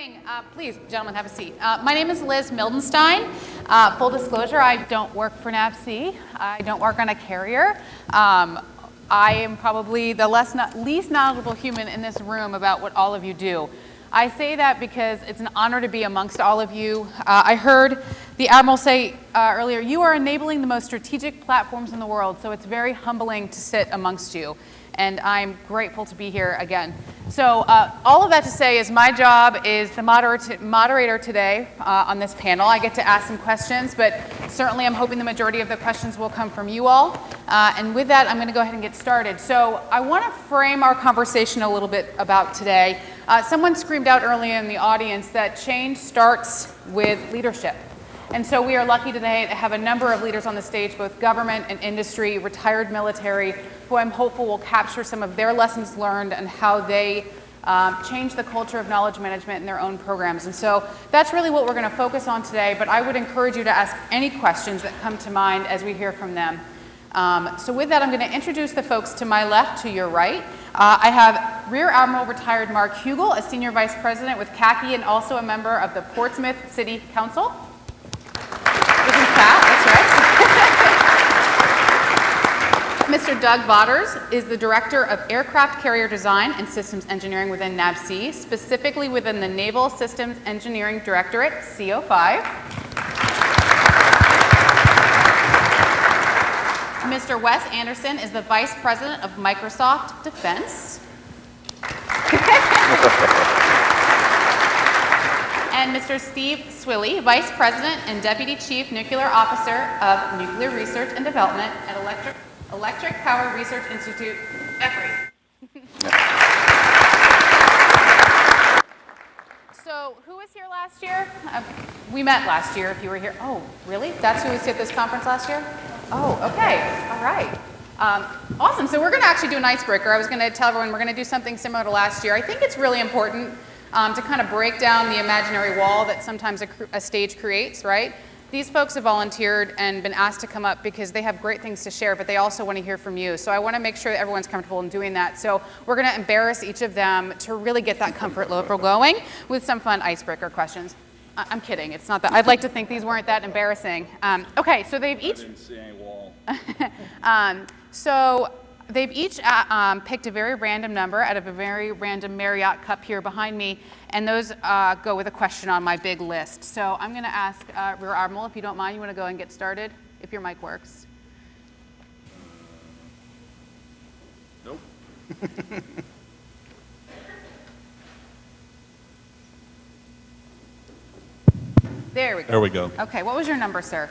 morning. Please, gentlemen, have a seat. My name is Liz Mildenstein. Full disclosure, I don't work for NAVC. I don't work on a carrier. I am probably the least knowledgeable human in this room about what all of you do. I say that because it's an honor to be amongst all of you. I heard the Admiral say earlier, you are enabling the most strategic platforms in the world, so it's very humbling to sit amongst you. And I'm grateful to be here again. So all of that to say is my job is the moderator today on this panel. I get to ask some questions, but certainly I'm hoping the majority of the questions will come from you all. And with that, I'm going to go ahead and get started. So I want to frame our conversation a little bit about today. Someone screamed out earlier in the audience that change starts with leadership. And so we are lucky today to have a number of leaders on the stage, both government and industry, retired military, who I'm hopeful will capture some of their lessons learned and how they change the culture of knowledge management in their own programs. And so that's really what we're going to focus on today, but I would encourage you to ask any questions that come to mind as we hear from them. So with that, I'm going to introduce the folks to my left, to your right. I have Rear Admiral retired Mark Hugel, a Senior Vice President with CACI and also a member of the Portsmouth City Council. You can clap, that's right. Mr. Doug Vaughters is the Director of Aircraft Carrier Design and Systems Engineering within NAVC, specifically within the Naval Systems Engineering Directorate, CO5. Mr. Wes Anderson is the Vice President of Microsoft Defense. And Mr. Steve Swilley, Vice President and Deputy Chief Nuclear Officer of Nuclear Research and Development at Electric Power Research Institute, EPRI. So who was here last year? We met last year if you were here. Oh, really? That's who was at this conference last year? Oh, okay. All right. Awesome. So we're going to actually do an icebreaker. I was going to tell everyone we're going to do something similar to last year. I think it's really important to kind of break down the imaginary wall that sometimes a stage creates, right? These folks have volunteered and been asked to come up because they have great things to share, but they also want to hear from you. So I want to make sure that everyone's comfortable in doing that. So we're going to embarrass each of them to really get that comfort level going with some fun icebreaker questions. I'm kidding. It's not that. I'd like to think these weren't that embarrassing. Okay, so they've each... I didn't see any wall. So they've each picked a very random number out of a very random Marriott cup here behind me, and those go with a question on my big list. So I'm going to ask Rear Admiral, if you don't mind, you want to go and get started, if your mic works. Nope. There we go. There we go. Okay, what was your number, sir?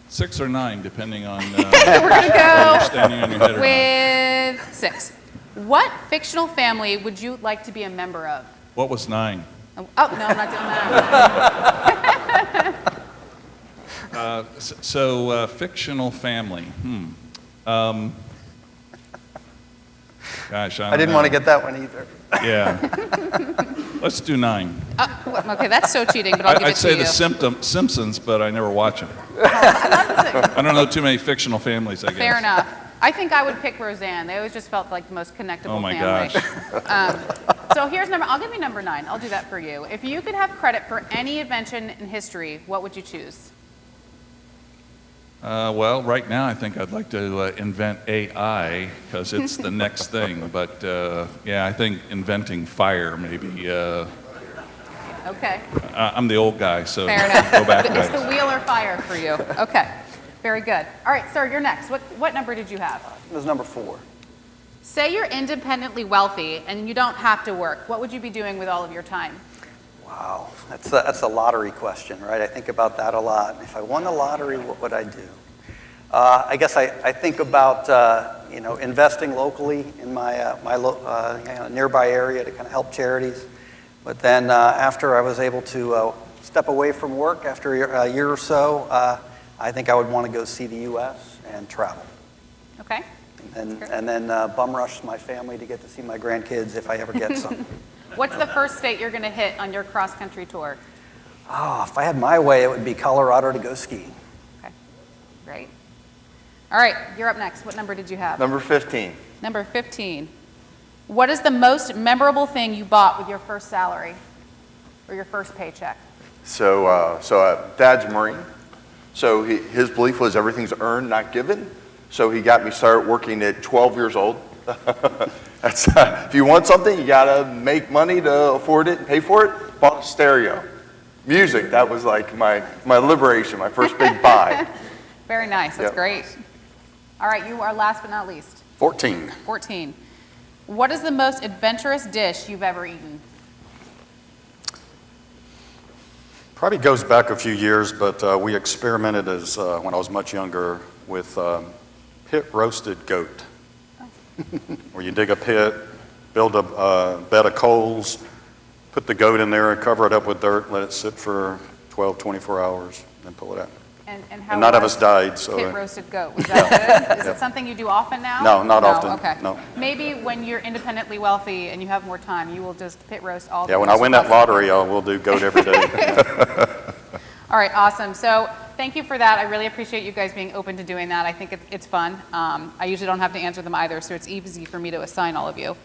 6 or 9, depending on We're going to go standing on your head or with 6. What fictional family would you like to be a member of? What was 9? Oh, no, I'm not doing that. Fictional family. Gosh, I didn't want to get that one either. Yeah. Let's do 9. Okay, that's so cheating, but I'll give it to you. I'd say the Simpsons, but I never watch them. I don't know too many fictional families, I guess. Fair enough. I think I would pick Roseanne. They always just felt like the most connectable family. Oh my gosh. So here's I'll give you number 9. I'll do that for you. If you could have credit for any invention in history, what would you choose? Well, right now I think I'd like to invent AI because it's the next thing. But yeah, I think inventing fire maybe. Okay. I'm the old guy, so fair enough. Go back, It's the wheel or fire for you. Okay. Very good. All right, sir, you're next. What number did you have? It was number 4. Say you're independently wealthy and you don't have to work. What would you be doing with all of your time? Wow, that's a lottery question, right? I think about that a lot. If I won the lottery, what would I do? I guess I think about investing locally in my nearby area to kind of help charities. But then after I was able to step away from work after a year or so, I think I would want to go see the U.S. and travel. Okay. And then bum rush my family to get to see my grandkids if I ever get some. What's the first state you're going to hit on your cross-country tour? Oh, if I had my way, it would be Colorado to go skiing. Okay, great. All right, you're up next. What number did you have? Number 15. Number 15. What is the most memorable thing you bought with your first salary? or your first paycheck? So Dad's a Marine. So his belief was everything's earned, not given. So he got me started working at 12 years old. That's if you want something, you gotta make money to afford it and pay for it. Bought a stereo. Music, that was like my liberation, my first big buy. Very nice, that's Yep. great. All right, you are last but not least. 14. 14. What is the most adventurous dish you've ever eaten? Probably goes back a few years, but we experimented as when I was much younger with pit roasted goat, where you dig a pit, build a bed of coals, put the goat in there and cover it up with dirt, let it sit for 12, 24 hours, then pull it out. And how And none of was us died, so. pit roasted goat? Was that good? Is it something you do often now? No, not often, Okay. no. Maybe when you're independently wealthy and you have more time, you will just pit roast all the Yeah, when I goats win you that possibly lottery, we'll do goat every day. All right, awesome. So thank you for that. I really appreciate you guys being open to doing that. I think it's fun. I usually don't have to answer them either, so it's easy for me to assign all of you.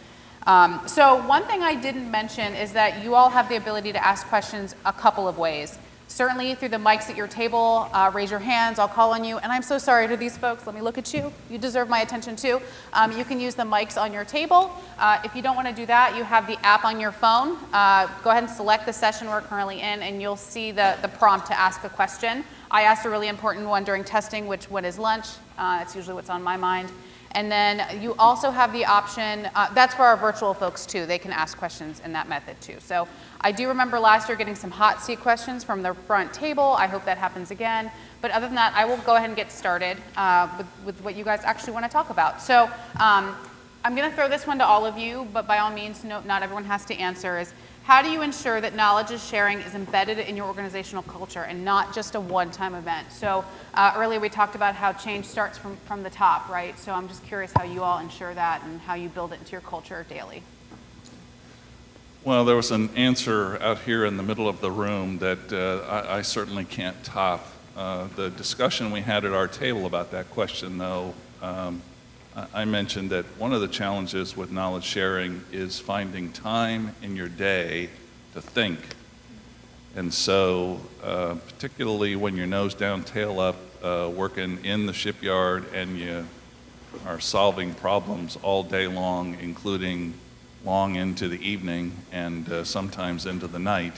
So one thing I didn't mention is that you all have the ability to ask questions a couple of ways. Certainly through the mics at your table, raise your hands, I'll call on you. And I'm so sorry to these folks, let me look at you. You deserve my attention too. You can use the mics on your table. If you don't want to do that, you have the app on your phone. Go ahead and select the session we're currently in and you'll see the prompt to ask a question. I asked a really important one during testing, which what is lunch? That's usually what's on my mind. And then you also have the option, that's for our virtual folks too, they can ask questions in that method too. So I do remember last year getting some hot seat questions from the front table. I hope that happens again. But other than that, I will go ahead and get started with what you guys actually want to talk about. So I'm going to throw this one to all of you, but by all means, no, not everyone has to answer. Is how do you ensure that knowledge is sharing is embedded in your organizational culture and not just a one-time event? So earlier we talked about how change starts from the top, right? So I'm just curious how you all ensure that and how you build it into your culture daily. Well, there was an answer out here in the middle of the room that I certainly can't top. The discussion we had at our table about that question, though, I mentioned that one of the challenges with knowledge sharing is finding time in your day to think. And so, particularly when you're nose down, tail up, working in the shipyard and you are solving problems all day long, including long into the evening and sometimes into the night,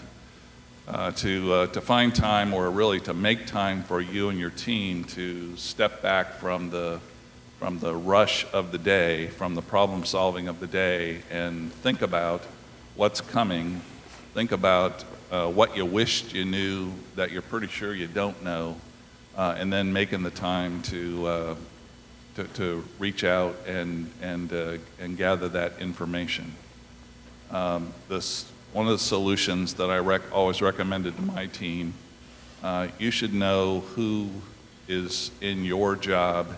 to find time or really to make time for you and your team to step back from the rush of the day, from the problem solving of the day, and think about what's coming, think about what you wished you knew that you're pretty sure you don't know, and then making the time to reach out and gather that information. One of the solutions that I always recommended to my team, you should know who is in your job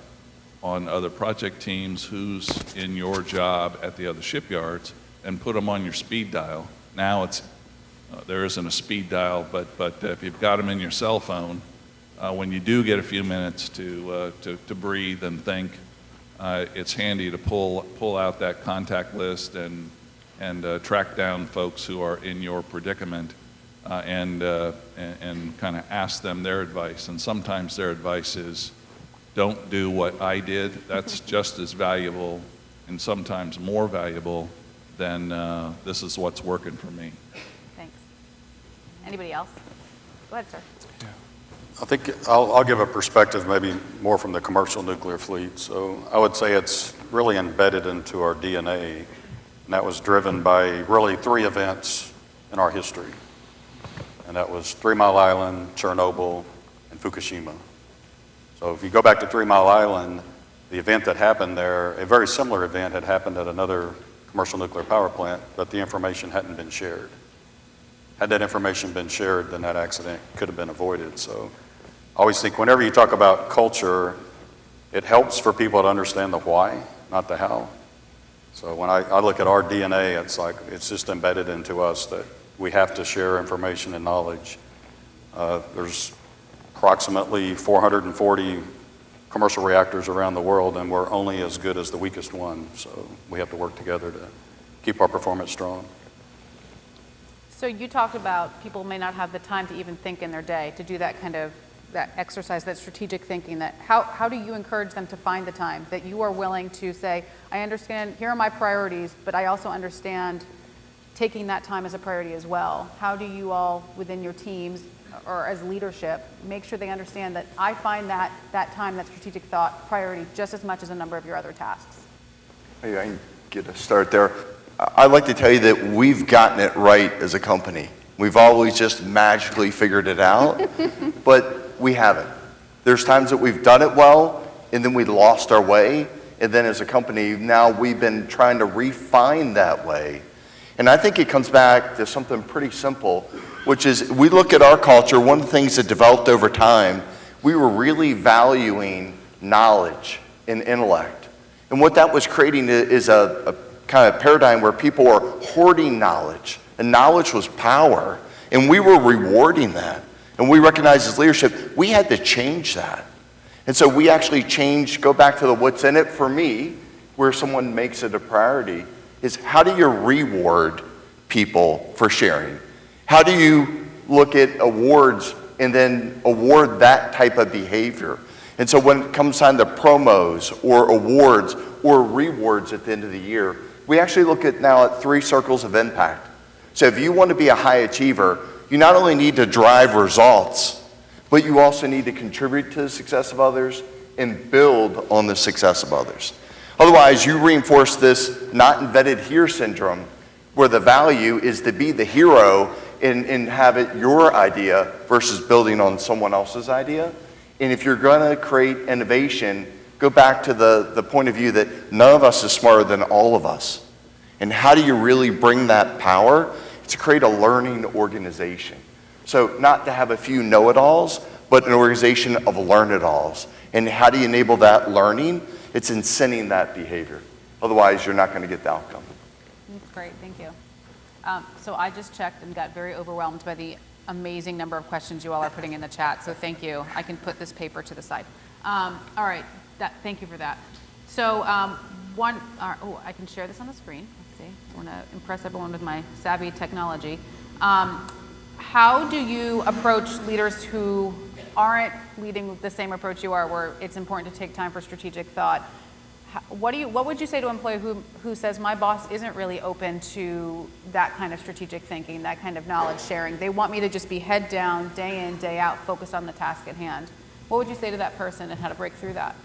on other project teams, who's in your job at the other shipyards, and put them on your speed dial. Now there isn't a speed dial, but if you've got them in your cell phone, when you do get a few minutes to breathe and think, it's handy to pull out that contact list and track down folks who are in your predicament and kind of ask them their advice. And sometimes their advice is, don't do what I did. That's just as valuable and sometimes more valuable than this is what's working for me. Thanks. Anybody else? Go ahead, sir. I think I'll give a perspective maybe more from the commercial nuclear fleet. So I would say it's really embedded into our DNA, and that was driven by really 3 events in our history. And that was 3 Mile Island, Chernobyl, and Fukushima. So if you go back to 3 Mile Island, the event that happened there, a very similar event had happened at another commercial nuclear power plant, but the information hadn't been shared. Had that information been shared, then that accident could have been avoided. So I always think whenever you talk about culture, it helps for people to understand the why, not the how. So when I look at our DNA, it's just embedded into us that we have to share information and knowledge. There's approximately 440 commercial reactors around the world, and we're only as good as the weakest one. So we have to work together to keep our performance strong. So you talked about people may not have the time to even think in their day to do that kind of that exercise, that strategic thinking. That how do you encourage them to find the time that you are willing to say, I understand, here are my priorities, but I also understand taking that time as a priority as well? How do you all within your teams or as leadership make sure they understand that I find that time, that strategic thought priority just as much as a number of your other tasks? I can get a start there. I'd like to tell you that we've gotten it right as a company. We've always just magically figured it out, but we haven't. There's times that we've done it well, and then we lost our way, and then as a company, now we've been trying to refine that way. And I think it comes back to something pretty simple, which is we look at our culture, one of the things that developed over time, we were really valuing knowledge and intellect. And what that was creating is a kind of paradigm where people were hoarding knowledge, and knowledge was power, and we were rewarding that. And we recognized as leadership, we had to change that. And so we actually changed, go back to the what's in it for me, where someone makes it a priority, is how do you reward people for sharing? How do you look at awards and then award that type of behavior? And so when it comes time to promos or awards or rewards at the end of the year, we actually look at now at 3 circles of impact. So if you want to be a high achiever, you not only need to drive results, but you also need to contribute to the success of others and build on the success of others. Otherwise, you reinforce this not invented here syndrome, where the value is to be the hero and have it your idea versus building on someone else's idea. And if you're going to create innovation, go back to the point of view that none of us is smarter than all of us. And how do you really bring that power? It's to create a learning organization. So not to have a few know-it-alls, but an organization of learn-it-alls. And how do you enable that learning? It's in sending that behavior. Otherwise, you're not going to get the outcome. That's great, thank you. So I just checked and got very overwhelmed by the amazing number of questions you all are putting in the chat, so thank you. I can put this paper to the side. All right, thank you for that. So I can share this on the screen. Let's see, I want to impress everyone with my savvy technology. How do you approach leaders who aren't leading with the same approach you are, where it's important to take time for strategic thought? What would you say to an employee who says, my boss isn't really open to that kind of strategic thinking, that kind of knowledge sharing? They want me to just be head down, day in, day out, focused on the task at hand. What would you say to that person and how to break through that?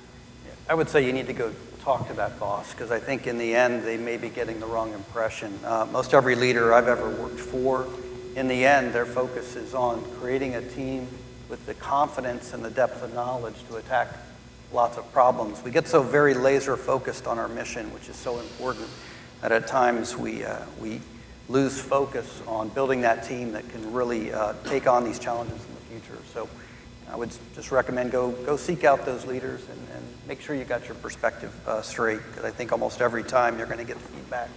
I would say you need to go talk to that boss, because I think in the end they may be getting the wrong impression. Most every leader I've ever worked for, in the end their focus is on creating a team with the confidence and the depth of knowledge to attack lots of problems. We get so very laser focused on our mission, which is so important, that at times we lose focus on building that team that can really take on these challenges in the future. So I would just recommend go seek out those leaders and make sure you got your perspective straight, because I think almost every time you're going to get the feedback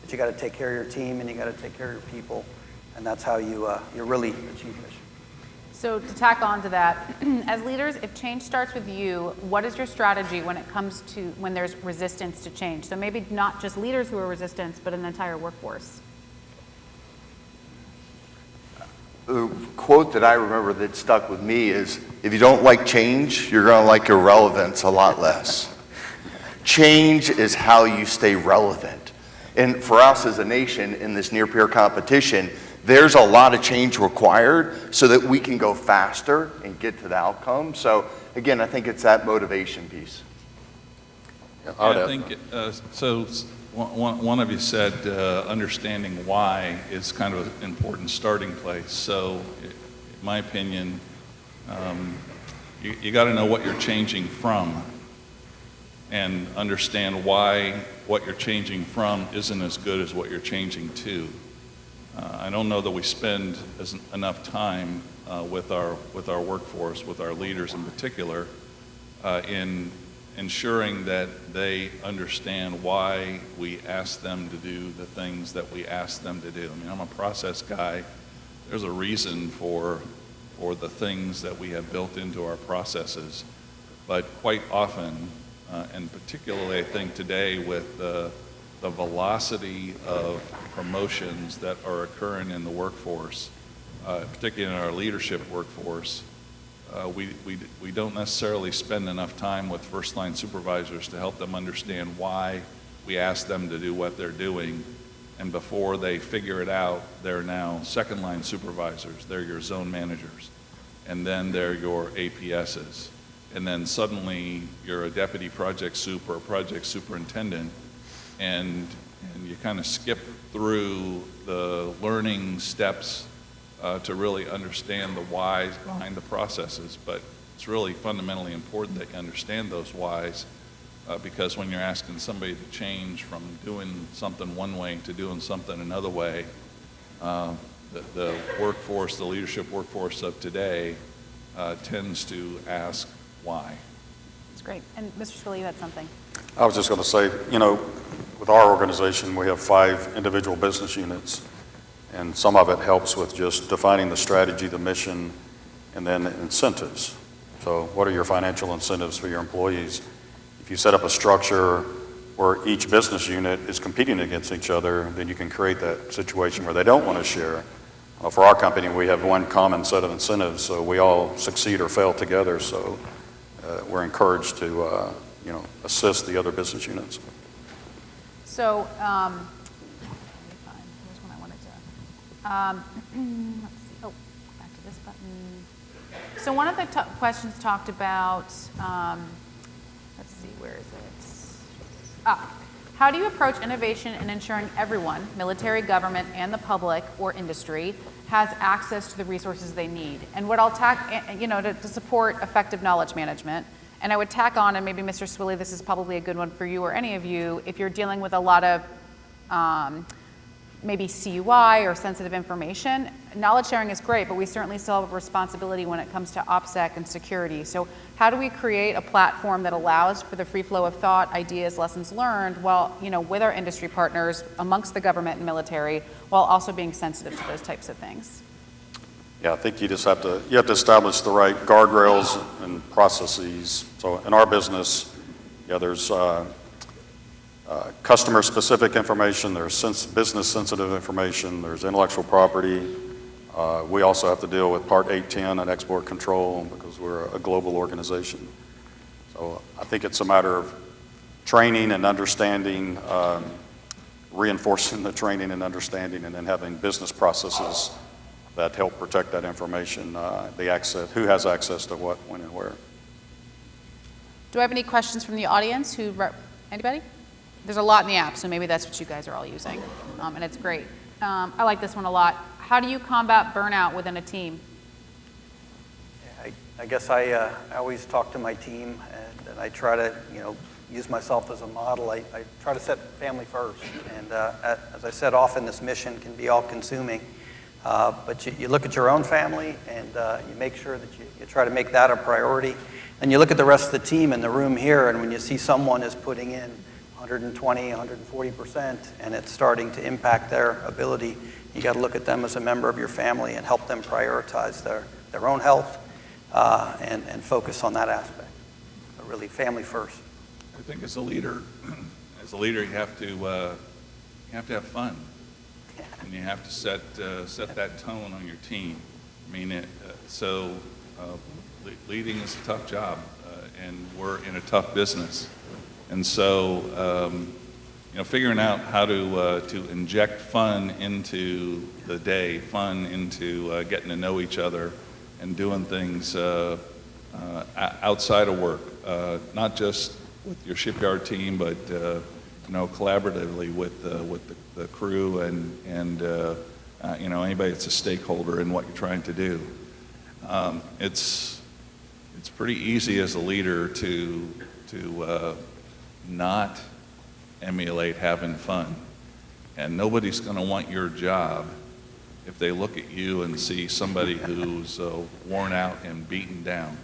that you got to take care of your team and you got to take care of your people, and that's how you really achieve mission. So to tack on to that, as leaders, if change starts with you, what is your strategy when it comes to when there's resistance to change? So maybe not just leaders who are resistant, but an entire workforce. The quote that I remember that stuck with me is, if you don't like change, you're going to like irrelevance a lot less. Change is how you stay relevant. And for us as a nation in this near-peer competition, there's a lot of change required so that we can go faster and get to the outcome. So again, I think it's that motivation piece. I think, so one of you said understanding why is kind of an important starting place. So in my opinion, you got to know what you're changing from and understand why what you're changing from isn't as good as what you're changing to. I don't know that we spend enough time with our workforce, with our leaders in particular, in ensuring that they understand why we ask them to do the things that we ask them to do. I mean, I'm a process guy. There's a reason for the things that we have built into our processes, but quite often, and particularly I think today with the the velocity of promotions that are occurring in the workforce, particularly in our leadership workforce, we don't necessarily spend enough time with first-line supervisors to help them understand why we ask them to do what they're doing. And before they figure it out, they're now second-line supervisors. They're your zone managers. And then they're your APSs. And then suddenly you're a deputy project soup or a project superintendent, and you kind of skip through the learning steps to really understand the whys behind the processes. But it's really fundamentally important that you understand those whys, because when you're asking somebody to change from doing something one way to doing something another way, the workforce, the leadership workforce of today tends to ask why. That's great. And Mr. Swilley, you had something. I was just going to say, you know, with our organization, we have 5 individual business units, and some of it helps with just defining the strategy, the mission, and then incentives. So what are your financial incentives for your employees? If you set up a structure where each business unit is competing against each other, then you can create that situation where they don't want to share. For our company, we have one common set of incentives, so we all succeed or fail together. So we're encouraged to, you know, assist the other business units. So, here's what I wanted to, let's see, oh, back to this button. So one of the questions talked about, let's see, where is it? How do you approach innovation in ensuring everyone, military, government, and the public or industry, has access to the resources they need? And what I'll tack, you know, to support effective knowledge management. And I would tack on, and maybe Mr. Swilley, this is probably a good one for you or any of you, if you're dealing with a lot of maybe CUI or sensitive information, knowledge sharing is great, but we certainly still have a responsibility when it comes to OPSEC and security. So how do we create a platform that allows for the free flow of thought, ideas, lessons learned, while, you know, with our industry partners, amongst the government and military, while also being sensitive to those types of things? Yeah, I think you just have to establish the right guardrails and processes. So in our business, yeah, there's customer-specific information, there's business-sensitive information, there's intellectual property. We also have to deal with Part 810 and export control because we're a global organization. So I think it's a matter of training and understanding, reinforcing the training and understanding, and then having business processes that help protect that information, the access, who has access to what, when, and where. Do I have any questions from the audience? Anybody? There's a lot in the app, so maybe that's what you guys are all using, and it's great. I like this one a lot. How do you combat burnout within a team? I guess I always talk to my team, and I try to, you know, use myself as a model. I try to set family first, and as I said, often this mission can be all-consuming. But you look at your own family, and you make sure that you try to make that a priority. And you look at the rest of the team in the room here, and when you see someone is putting in 120, 140%, and it's starting to impact their ability, you got to look at them as a member of your family and help them prioritize their own health and focus on that aspect. But really, family first. I think as a leader, you have to have fun. And you have to set that tone on your team. I mean, leading is a tough job, and we're in a tough business. And so, you know, figuring out how to inject fun into the day, fun into getting to know each other, and doing things outside of work, not just with your shipyard team, but you know, collaboratively with the crew and you know, anybody that's a stakeholder in what you're trying to do. It's pretty easy as a leader to not emulate having fun, and nobody's going to want your job if they look at you and see somebody who's worn out and beaten down.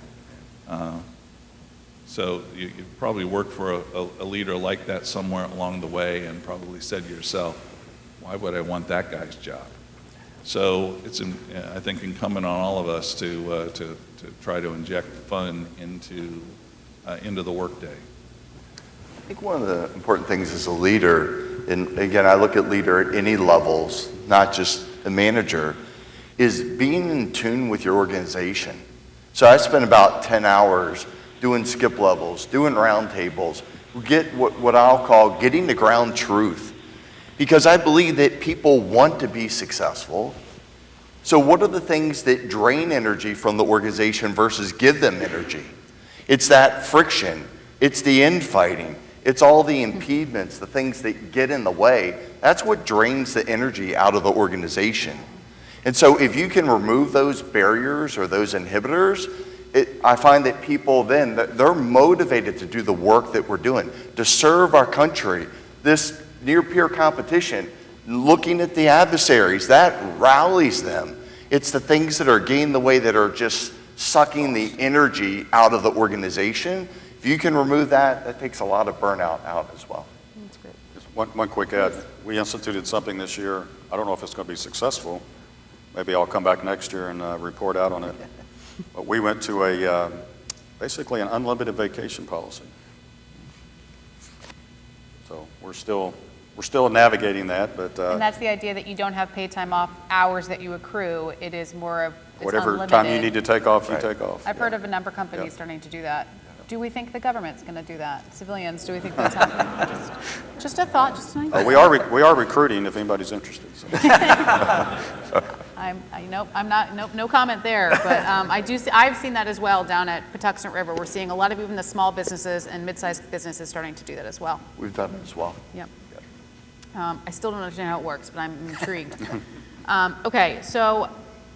So you probably worked for a leader like that somewhere along the way and probably said to yourself, why would I want that guy's job? So it's, I think, incumbent on all of us to try to inject fun into the workday. think one of the important things as a leader, and again, I look at leader at any levels, not just a manager, is being in tune with your organization. So I spend about 10 hours doing skip levels, doing roundtables, get what I'll call getting the ground truth. Because I believe that people want to be successful. So what are the things that drain energy from the organization versus give them energy? It's that friction, it's the infighting, it's all the impediments, the things that get in the way. That's what drains the energy out of the organization. And so if you can remove those barriers or those inhibitors, I find that people then, they're motivated to do the work that we're doing, to serve our country. This near peer competition, looking at the adversaries, that rallies them. It's the things that are getting in the way that are just sucking the energy out of the organization. If you can remove that, that takes a lot of burnout out as well. That's great. Just one quick add. We instituted something this year. I don't know if it's going to be successful. Maybe I'll come back next year and report out on it. But we went to basically an unlimited vacation policy. So we're still navigating that, but And that's the idea that you don't have paid time off hours that you accrue. It is more of, it's whatever unlimited. time you need to take off, you Right. take off. I've heard of a number of companies starting to do that. Do we think the government's going to do that? Civilians, do we think that's happening? Just a thought, just an idea. We are recruiting if anybody's interested. So. No comment there, but I've seen that as well down at Patuxent River. We're seeing a lot of even the small businesses and mid-sized businesses starting to do that as well. We've done it as well. Yep. I still don't understand how it works, but I'm intrigued. Okay, so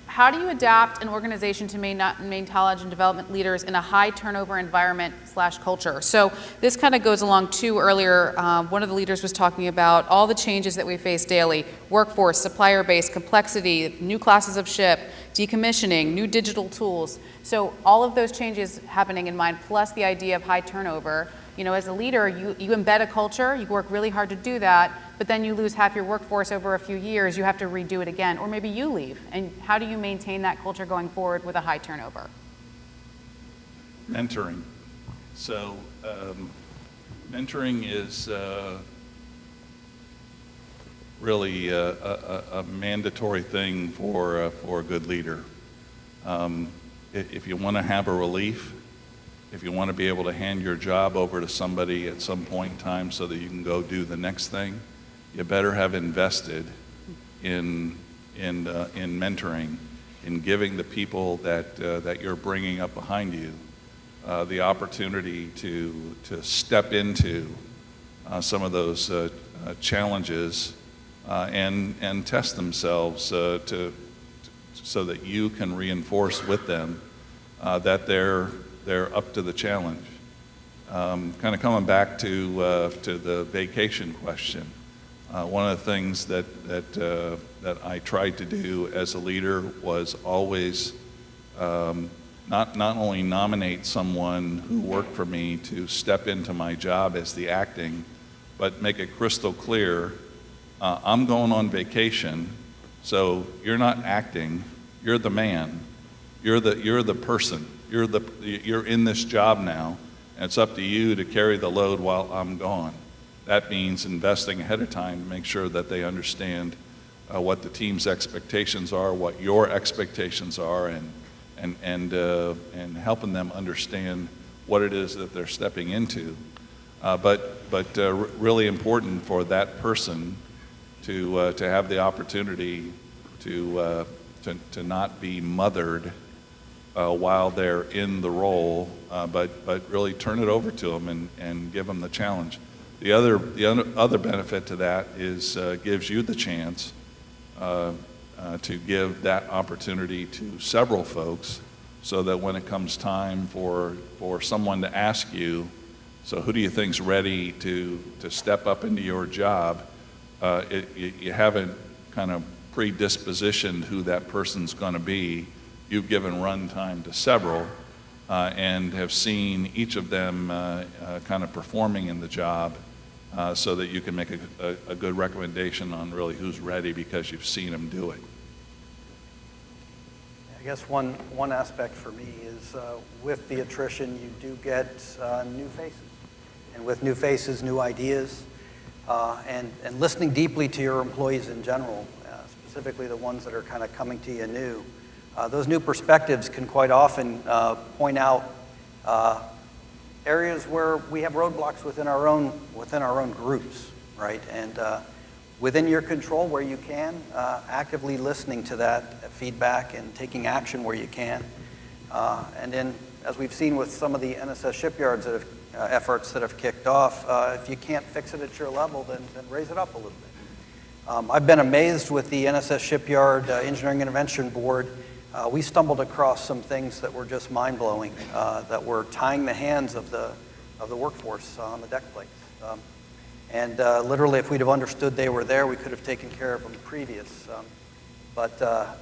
how do you adapt an organization to maintain knowledge and development leaders in a high turnover environment / culture? So this kind of goes along too earlier. One of the leaders was talking about all the changes that we face daily: workforce, supplier base, complexity, new classes of ship, decommissioning, new digital tools. So all of those changes happening in mind, plus the idea of high turnover. You know, as a leader, you embed a culture, you work really hard to do that, but then you lose half your workforce over a few years, you have to redo it again, or maybe you leave. And how do you maintain that culture going forward with a high turnover? Mentoring. So mentoring is really a mandatory thing for a good leader. If you want to have a relief, if you want to be able to hand your job over to somebody at some point in time so that you can go do the next thing, you better have invested in mentoring, in giving the people that you're bringing up behind you the opportunity to step into some of those challenges and test themselves so that you can reinforce with them that they're up to the challenge. Kind of coming back to the vacation question, one of the things that I tried to do as a leader was always not only nominate someone who worked for me to step into my job as the acting, but make it crystal clear, I'm going on vacation, so you're not acting, you're the man, you're the person. You're in this job now, and it's up to you to carry the load while I'm gone. That means investing ahead of time to make sure that they understand what the team's expectations are, what your expectations are, and helping them understand what it is that they're stepping into. But really important for that person to have the opportunity to not be mothered while they're in the role, but really turn it over to them and give them the challenge. The other benefit to that is gives you the chance to give that opportunity to several folks, so that when it comes time for someone to ask you, so who do you think's ready to step up into your job, you haven't kind of predispositioned who that person's going to be. You've given run time to several and have seen each of them kind of performing in the job so that you can make a good recommendation on really who's ready because you've seen them do it. I guess one aspect for me is with the attrition, you do get new faces. and with new faces, new ideas, and listening deeply to your employees in general, specifically the ones that are kind of coming to you new. Those new perspectives can quite often point out areas where we have roadblocks within our own groups, right? And within your control where you can, actively listening to that feedback and taking action where you can. And then, as we've seen with some of the NSS shipyards that have, efforts that have kicked off, if you can't fix it at your level, then raise it up a little bit. I've been amazed with the NSS Shipyard Engineering Intervention Board. We stumbled across some things that were just mind-blowing, that were tying the hands of the workforce on the deck plates. And literally, if we'd have understood they were there, we could have taken care of them previous. But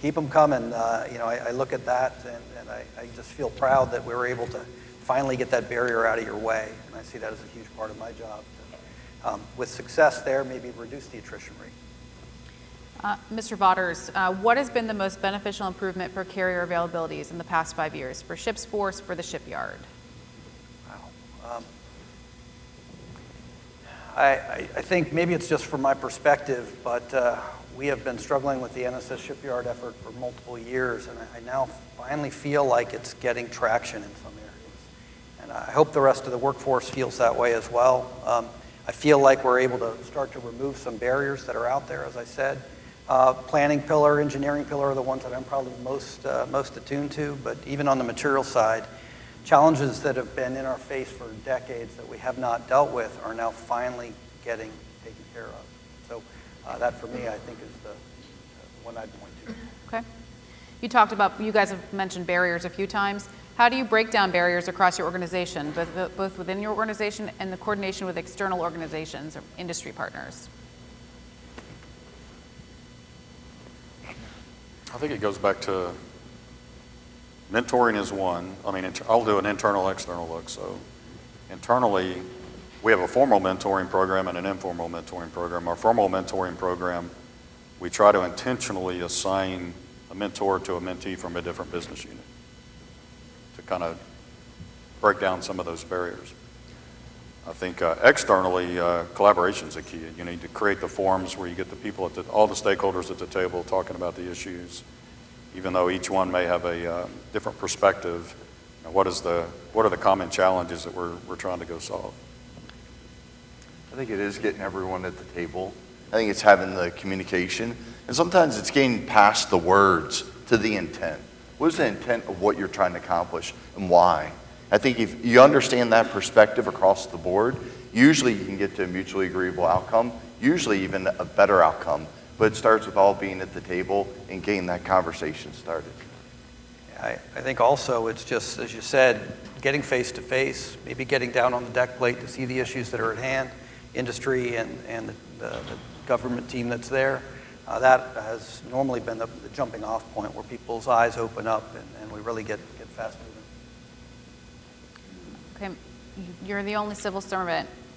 keep them coming. I look at that, and I just feel proud that we were able to finally get that barrier out of your way. And I see that as a huge part of my job. With success there, maybe reduce the attrition rate. Mr. Vaughters, what has been the most beneficial improvement for carrier availabilities in the past 5 years for ship's force, for the shipyard? Wow. I think maybe it's just from my perspective, but we have been struggling with the NSS shipyard effort for multiple years, and I now finally feel like it's getting traction in some areas. And I hope the rest of the workforce feels that way as well. I feel like we're able to start to remove some barriers that are out there, as I said. Planning pillar, engineering pillar are the ones that I'm probably most attuned to, but even on the material side, challenges that have been in our face for decades that we have not dealt with are now finally getting taken care of. So that for me, I think, is the one I'd point to. Okay. You guys have mentioned barriers a few times. How do you break down barriers across your organization, both within your organization and the coordination with external organizations or industry partners? I think it goes back to mentoring is one. I mean, I'll do an internal, external look. So internally, we have a formal mentoring program and an informal mentoring program. Our formal mentoring program, we try to intentionally assign a mentor to a mentee from a different business unit to kind of break down some of those barriers. I think externally, collaboration is a key. You need to create the forums where you get the people, all the stakeholders at the table talking about the issues, even though each one may have a different perspective. What are the common challenges that we're trying to go solve? I think it is getting everyone at the table. I think it's having the communication. And sometimes it's getting past the words to the intent. What is the intent of what you're trying to accomplish and why? I think if you understand that perspective across the board, usually you can get to a mutually agreeable outcome, usually even a better outcome. But it starts with all being at the table and getting that conversation started. I think also it's just, as you said, getting face to face, maybe getting down on the deck plate to see the issues that are at hand, industry and the government team that's there. That has normally been the jumping off point where people's eyes open up and we really get fast moving. Okay, you're the only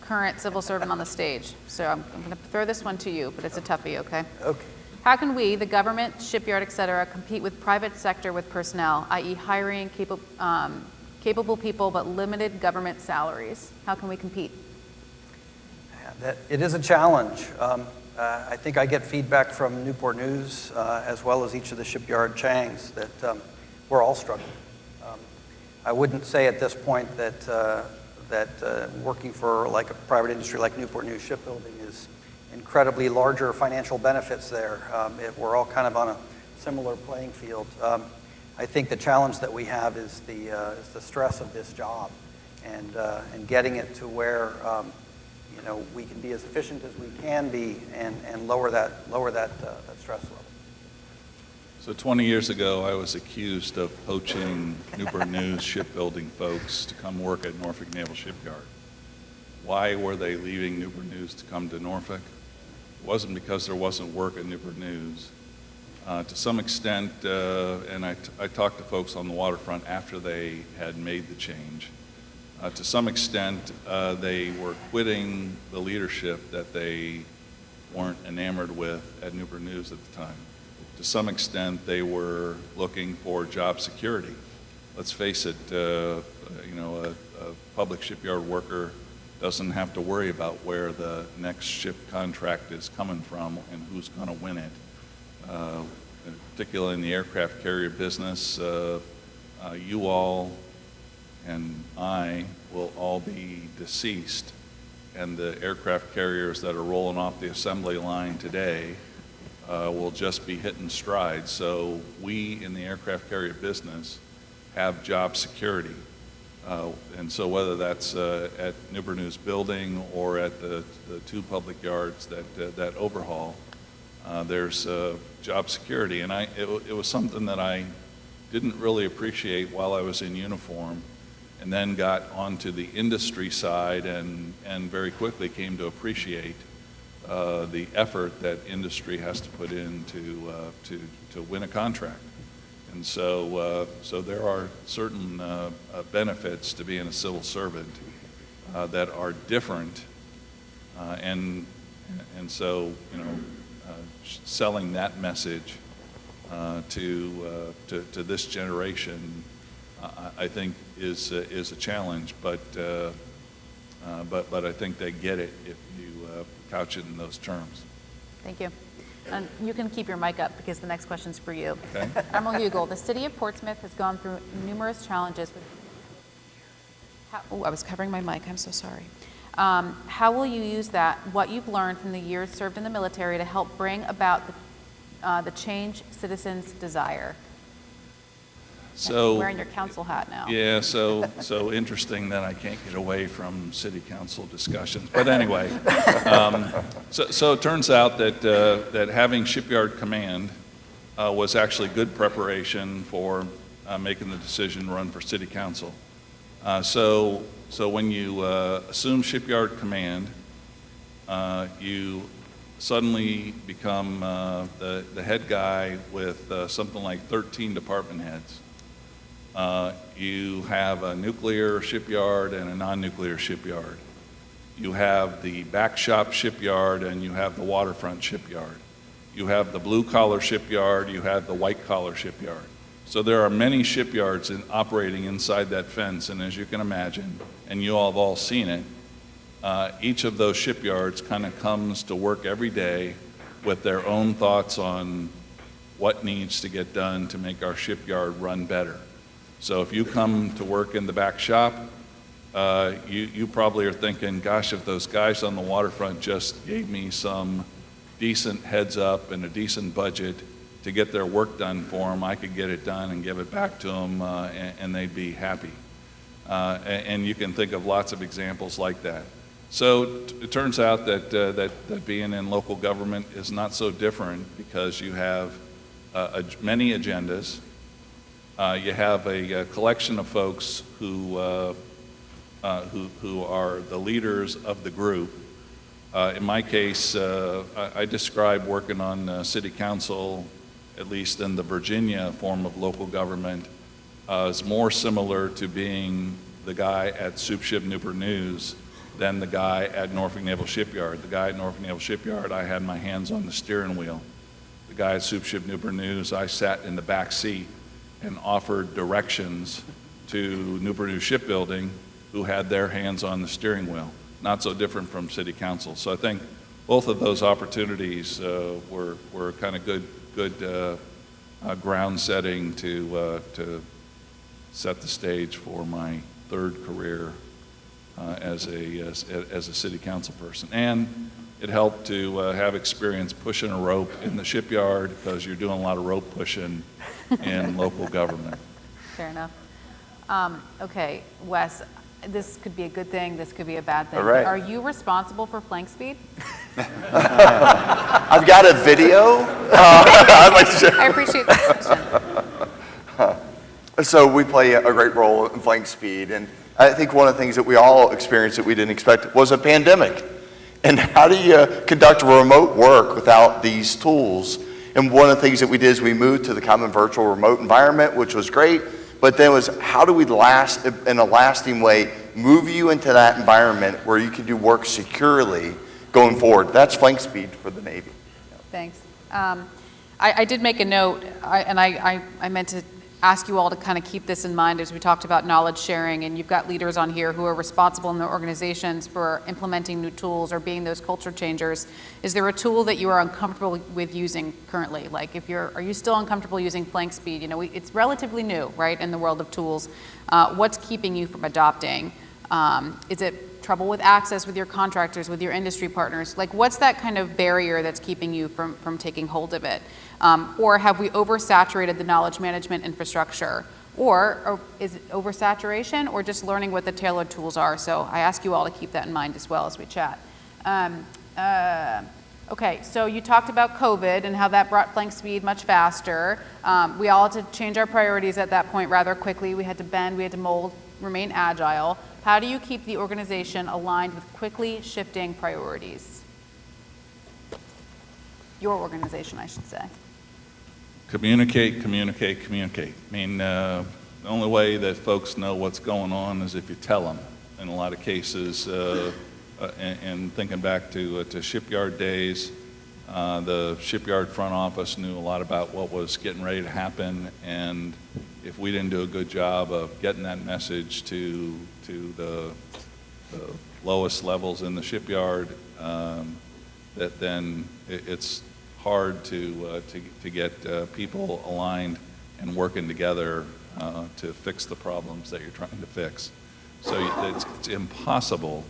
current civil servant on the stage, so I'm going to throw this one to you, but it's a toughie, okay? Okay. How can we, the government, shipyard, et cetera, compete with private sector with personnel, i.e. hiring capable people but limited government salaries? How can we compete? It is a challenge. I think I get feedback from Newport News as well as each of the shipyard Changs that we're all struggling. I wouldn't say at this point that working for like a private industry like Newport News Shipbuilding is incredibly larger financial benefits there. We're all kind of on a similar playing field. I think the challenge that we have is the stress of this job and getting it to where we can be as efficient as we can be and lower that stress level. So 20 years ago, I was accused of poaching Newport News shipbuilding folks to come work at Norfolk Naval Shipyard. Why were they leaving Newport News to come to Norfolk? It wasn't because there wasn't work at Newport News. To some extent, and I talked to folks on the waterfront after they had made the change, to some extent, they were quitting the leadership that they weren't enamored with at Newport News at the time. To some extent, they were looking for job security. Let's face it, a public shipyard worker doesn't have to worry about where the next ship contract is coming from and who's going to win it. Particularly in the aircraft carrier business, you all and I will all be deceased, and the aircraft carriers that are rolling off the assembly line today will just be hitting stride. So we in the aircraft carrier business have job security. And so whether that's at Newbern News Building or at the two public yards that overhaul, there's job security. And it was something that I didn't really appreciate while I was in uniform, and then got onto the industry side and very quickly came to appreciate the effort that industry has to put in to win a contract. And so there are certain benefits to being a civil servant that are different, and so selling that message to this generation, I think is a challenge, but I think they get it if you couch it in those terms. Thank you. And you can keep your mic up because the next question's for you. Okay. Admiral Hugel, the city of Portsmouth has gone through numerous challenges with... I was covering my mic, I'm so sorry. How will you use what you've learned from the years served in the military to help bring about the change citizens desire? So, you're wearing your council hat now. Yeah, so interesting that I can't get away from city council discussions. But anyway, so it turns out that having Shipyard Command was actually good preparation for making the decision to run for city council. So when you assume Shipyard Command, you suddenly become the head guy with something like 13 department heads. You have a nuclear shipyard and a non-nuclear shipyard. You have the back shop shipyard and you have the waterfront shipyard. You have the blue-collar shipyard, you have the white-collar shipyard. So there are many shipyards operating inside that fence, and as you can imagine, and you all have all seen it, each of those shipyards kind of comes to work every day with their own thoughts on what needs to get done to make our shipyard run better. So if you come to work in the back shop, you probably are thinking, gosh, if those guys on the waterfront just gave me some decent heads up and a decent budget to get their work done for them, I could get it done and give it back to them, and they'd be happy. And you can think of lots of examples like that. So it turns out that being in local government is not so different, because you have many agendas. You have a collection of folks who are the leaders of the group. In my case, I describe working on city council, at least in the Virginia form of local government, is more similar to being the guy at Soup Ship Newport News than the guy at Norfolk Naval Shipyard. The guy at Norfolk Naval Shipyard, I had my hands on the steering wheel. The guy at Soup Ship Newport News, I sat in the back seat and offered directions to Newport News Shipbuilding, who had their hands on the steering wheel. Not so different from city council. So I think both of those opportunities were kind of good ground setting to set the stage for my third career as a city council person. And it helped to have experience pushing a rope in the shipyard, because you're doing a lot of rope pushing in local government. Fair enough. Okay, Wes, this could be a good thing, this could be a bad thing. All right. Are you responsible for flank speed? I've got a video. I'd like to share. I appreciate the question. So we play a great role in flank speed, and I think one of the things that we all experienced that we didn't expect was a pandemic. And how do you conduct remote work without these tools? And one of the things that we did is we moved to the common virtual remote environment, which was great, but then was how do we in a lasting way, move you into that environment where you can do work securely going forward? That's flank speed for the Navy. Thanks. I did make a note, and I meant to ask you all to kind of keep this in mind as we talked about knowledge sharing, and you've got leaders on here who are responsible in their organizations for implementing new tools or being those culture changers. Is there a tool that you are uncomfortable with using currently? Like are you still uncomfortable using flank speed? You know, it's relatively new, right, in the world of tools. What's keeping you from adopting? Is it trouble with access with your contractors, with your industry partners? Like, what's that kind of barrier that's keeping you from taking hold of it? Or have we oversaturated the knowledge management infrastructure? Or is it oversaturation, or just learning what the tailored tools are? So I ask you all to keep that in mind as well as we chat. Okay, so you talked about COVID and how that brought flank speed much faster. We all had to change our priorities at that point rather quickly. We had to bend, we had to mold, remain agile. How do you keep the organization aligned with quickly shifting priorities? Your organization, I should say. Communicate, communicate, communicate. I mean, the only way that folks know what's going on is if you tell them. In a lot of cases, and thinking back to shipyard days, the shipyard front office knew a lot about what was getting ready to happen, and if we didn't do a good job of getting that message to the lowest levels in the shipyard, that then it's hard to get people aligned and working together to fix the problems that you're trying to fix. So it's impossible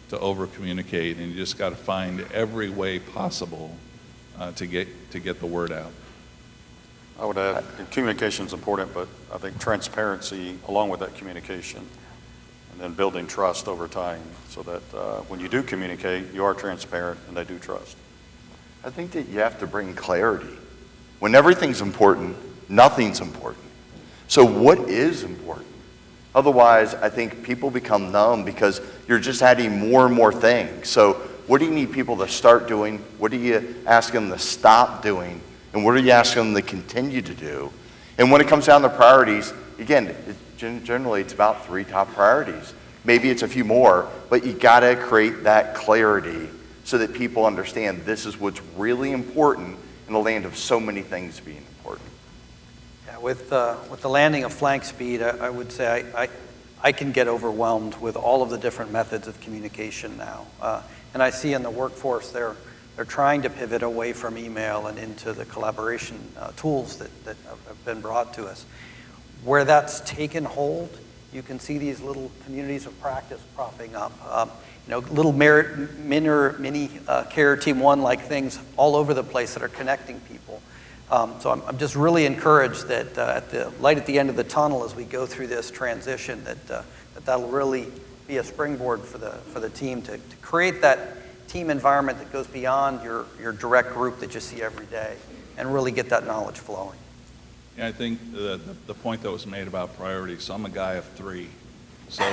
to over-communicate, and you just got to find every way possible to get the word out. I would add, communication is important, but I think transparency along with that communication, and then building trust over time so that when you do communicate, you are transparent and they do trust. I think that you have to bring clarity. When everything's important, nothing's important. So what is important? Otherwise, I think people become numb because you're just adding more and more things. So what do you need people to start doing? What do you ask them to stop doing? And what are you asking them to continue to do? And when it comes down to priorities, again, generally it's about 3 top priorities. Maybe it's a few more, but you gotta create that clarity so that people understand this is what's really important in the land of so many things being important. Yeah, with the landing of flank speed, I would say I can get overwhelmed with all of the different methods of communication now. And I see in the workforce they're trying to pivot away from email and into the collaboration tools that have been brought to us. Where that's taken hold, you can see these little communities of practice propping up. Little mini Care Team 1 like things all over the place that are connecting people. So I'm just really encouraged that at the light at the end of the tunnel as we go through this transition, that'll really be a springboard for the team to create that team environment that goes beyond your direct group that you see every day and really get that knowledge flowing. Yeah, I think the point that was made about priorities, so I'm a guy of 3. So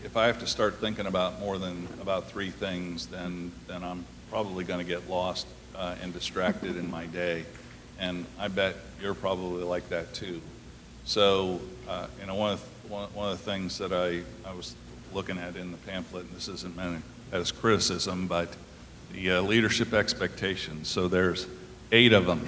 if I have to start thinking about more than about 3 things, then I'm probably going to get lost and distracted in my day. And I bet you're probably like that too. So one of the things that I was looking at in the pamphlet, and this isn't meant as criticism, but the leadership expectations. So there's 8 of them.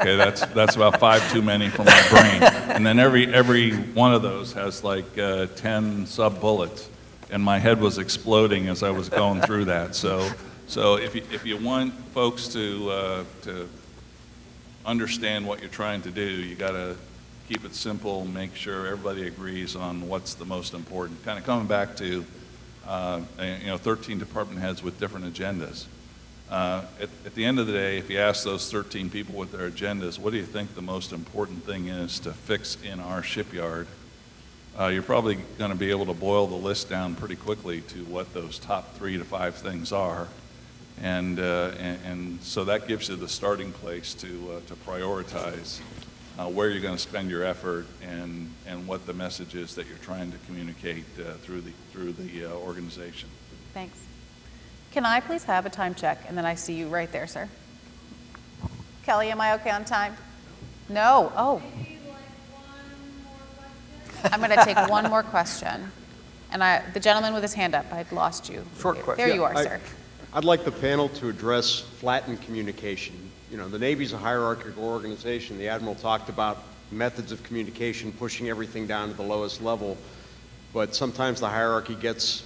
Okay, that's about 5 too many for my brain. And then every one of those has like 10 sub-bullets, and my head was exploding as I was going through that. So if you want folks to understand what you're trying to do, you got to keep it simple, make sure everybody agrees on what's the most important. Kind of coming back to 13 department heads with different agendas. At the end of the day, if you ask those 13 people with their agendas, what do you think the most important thing is to fix in our shipyard? You're probably going to be able to boil the list down pretty quickly to what those top 3 to 5 things are. And so that gives you the starting place to prioritize where you're going to spend your effort and what the message is that you're trying to communicate through the organization. Thanks. Can I please have a time check? And then I see you right there, sir. Kelly, am I okay on time? No. Oh. Maybe like one more question? I'm going to take one more question. And the gentleman with his hand up, I'd lost you. Short question. There you are, sir. I'd like the panel to address flattened communication. You know, the Navy's a hierarchical organization. The Admiral talked about methods of communication, pushing everything down to the lowest level, but sometimes the hierarchy gets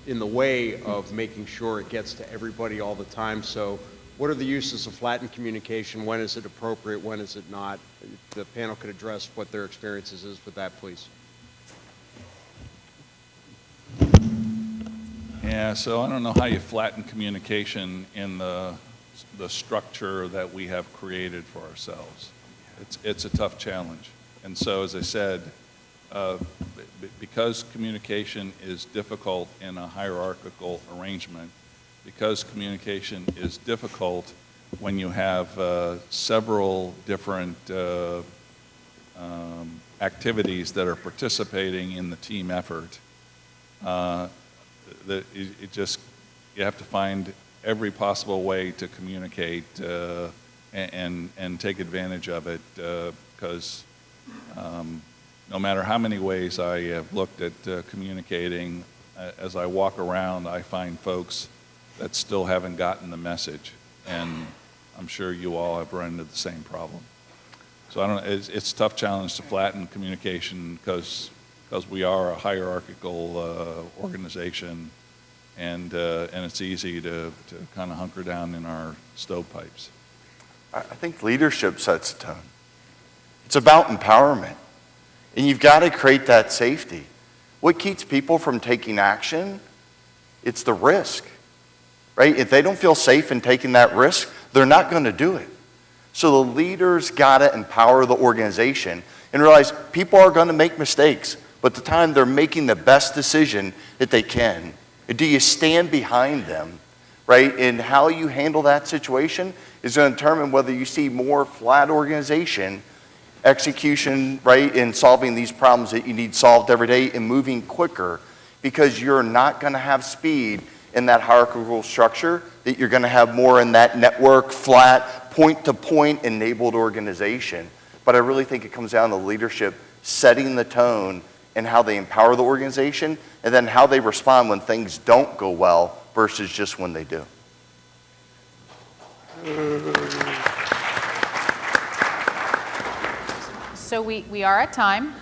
in the way of making sure it gets to everybody all the time. So what are the uses of flattened communication? When is it appropriate? When is it not? If the panel could address what their experiences is with that, please. Yeah, so I don't know how you flatten communication in the structure that we have created for ourselves. It's a tough challenge. And so, as I said, because communication is difficult in a hierarchical arrangement, because communication is difficult when you have several different activities that are participating in the team effort, you have to find every possible way to communicate and take advantage of it, because no matter how many ways I have looked at communicating, as I walk around, I find folks that still haven't gotten the message, and I'm sure you all have run into the same problem. So it's a tough challenge to flatten communication because we are a hierarchical organization, and it's easy to kind of hunker down in our stovepipes. I think leadership sets the tone. It's about empowerment, and you've got to create that safety. What keeps people from taking action? It's the risk, right? If they don't feel safe in taking that risk, they're not going to do it. So the leaders got to empower the organization and realize people are going to make mistakes, but the time they're making the best decision that they can. Do you stand behind them, right? And how you handle that situation is going to determine whether you see more flat organization, execution, right, in solving these problems that you need solved every day and moving quicker, because you're not going to have speed in that hierarchical structure that you're going to have more in that network, flat, point-to-point enabled organization. But I really think it comes down to leadership setting the tone and how they empower the organization, and then how they respond when things don't go well versus just when they do. So we are at time.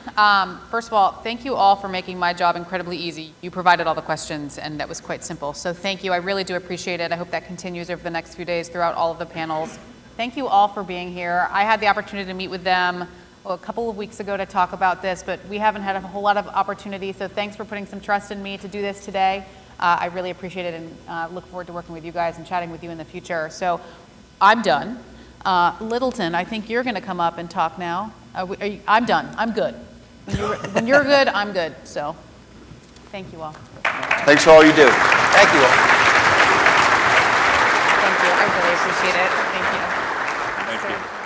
First of all, thank you all for making my job incredibly easy. You provided all the questions, and that was quite simple. So thank you. I really do appreciate it. I hope that continues over the next few days throughout all of the panels. Thank you all for being here. I had the opportunity to meet with them a couple of weeks ago to talk about this, but we haven't had a whole lot of opportunity, so thanks for putting some trust in me to do this today. I really appreciate it, and look forward to working with you guys and chatting with you in the future. So I'm done. Littleton, I think you're going to come up and talk now. I'm done. I'm good. When you're good, I'm good. So thank you all. Thanks for all you do. Thank you all. Thank you. I really appreciate it. Thank you. Thank you.